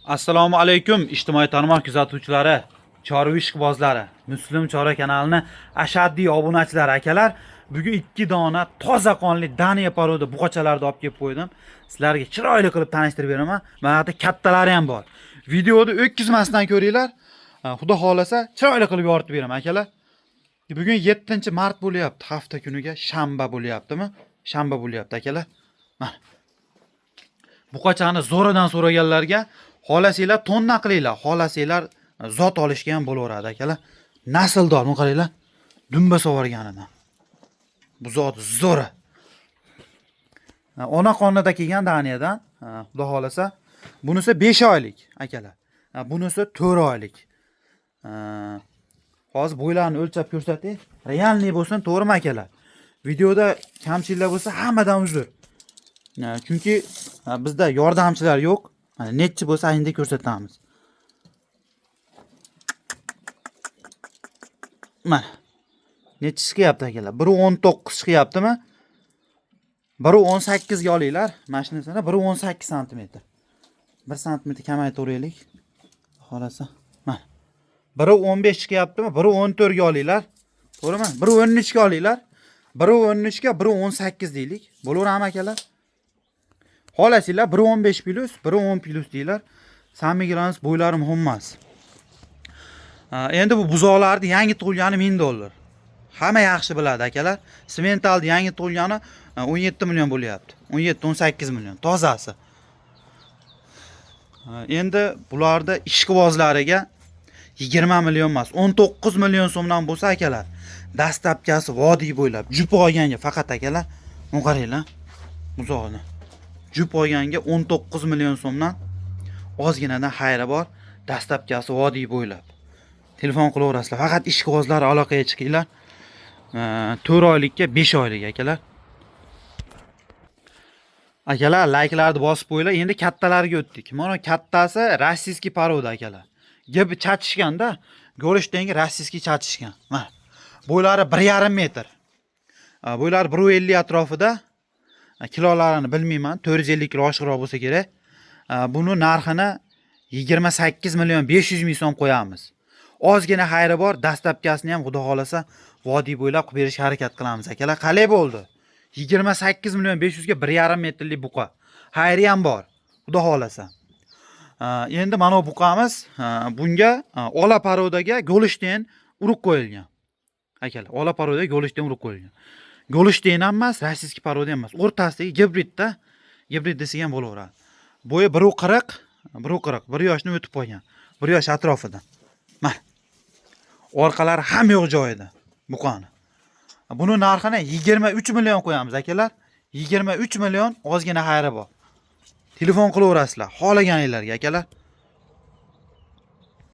Assalomu alaykum ijtimoiy tarmoq kuzatuvchilari, chorva ishqibozlari, Muslim Chorva kanalining ashaddiy obunachilari akalar. Bugun 2 dona toza qonli Daniya paroda buqachalarni olib kelib qo'ydim. Sizlarga chiroyli qilib tanishtirib beraman. Mana bu kattalari ham bor. Videoni o'tkazmasdan ko'ringlar. Xudo xolasa chiroyli qilib yoritib beraman akalar. Bugun 7-mart bo'lyapti. Hafta kuniga shanba bo'lyaptimi? Shanba bo'lyapti akalar. Mana buqachani zo'ridan so'raganlarga xohlasanglar tonna qilinglar, xohlasanglar zot olishga ham bo'laveradi akalar. Nasldor, bu qaranglar. Dumba so'varganidan. Bu zot zo'ri. Ona qonida kelgan Daniyadan, xudo xolasa. Bunisi 5 oylik akalar. Bunisi 4 oylik. Hozir bo'ylarini o'lchab ko'rsatay. Realniy bo'lsin, to'g'rimi akalar? Videoda kamchiliklar bo'lsa hammadan uzr. Chunki bizda yordamchilar yo'q. Mana nechi bo'lsa endi ko'rsatamiz. Mana nechi chiqyapti akalar? 1.19 chiqyaptimi? 1.18 ga olinglar. Mashinasini 1.18 sm. 1 sm kamaytiraylik. Xolasa. Mana 1.15 chiqyaptimi? 1.14 ga olinglar. To'g'rimi? 1.13 ga olinglar. 1.13 ga 1.18 deylik. Bo'laverami akalar? Xohlasanglar 1.15 plus, 1.10 plus deylar. Samigranus bo'ylari muhim emas. Endi bu buzoqlarni yangi tug'ilgani $1000. Hamma yaxshi biladi akalar. Sementalni yangi tug'ilgani 17 million bo'lyapti. 17-18 million tozasi. Endi bularda ishqibozlariga 20 million emas, 19 million so'mdan bo'lsa akalar, dastlabkasi vodiy bo'ylab jup olganga faqat akalar, bu qaranglar. Buzoqni jup olganga 19 million so'mdan ozginadan xayri bor. Dastlabkasi vodiy bo'ylab. Telefon qilaverasizlar. Faqat ishqibozlar aloqaga chiqinglar. 4 oylikka 5 oylik akalar. Akalar, like'larni bosib qo'yinglar. Endi kattalarga o'tdik. Mana kattasi rossiyskiy paroda akalar. Gibi chatishganda, Golishtenga rossiyskiy chatishgan. Mana. Bo'ylari 1.5 metr. Bo'ylari 1.50 atrofida. Kilolarini bilmayman, 450 kilo oshiqroq bo'lsa kerak. Buni narxini 28 million 500 ming so'm qo'yamiz. Ozgina xayri bor, dastlabkasini ham xudo xolasa vodiy bo'ylab qilib berishga harakat qilamiz akalar. Qalay bo'ldi? 28 million 500 ga 1.5 metrlik buqa. Xayri ham bor, xudo xolasa. Endi mana bu buqamiz, bunga ola parodaga Golishten urib qo'yilgan. Akalar, ola parodaga Golishten urib qo'yilgan. Golishten ham emas, rossiyskiy paroda ham emas. O'rtasidagi gibridda, gibrid desa ham bo'laveradi. Bo'yi 1.40, 1 yoshni o'tib qolgan. 1 yosh atrofida. Mana. Orqalari ham yo'q joyida buqani. Buni narxini 23 million qo'yamiz akalar. 23 million ozgina xayri bor. Telefon qilaverasizlar, xohlaganinglarga akalar.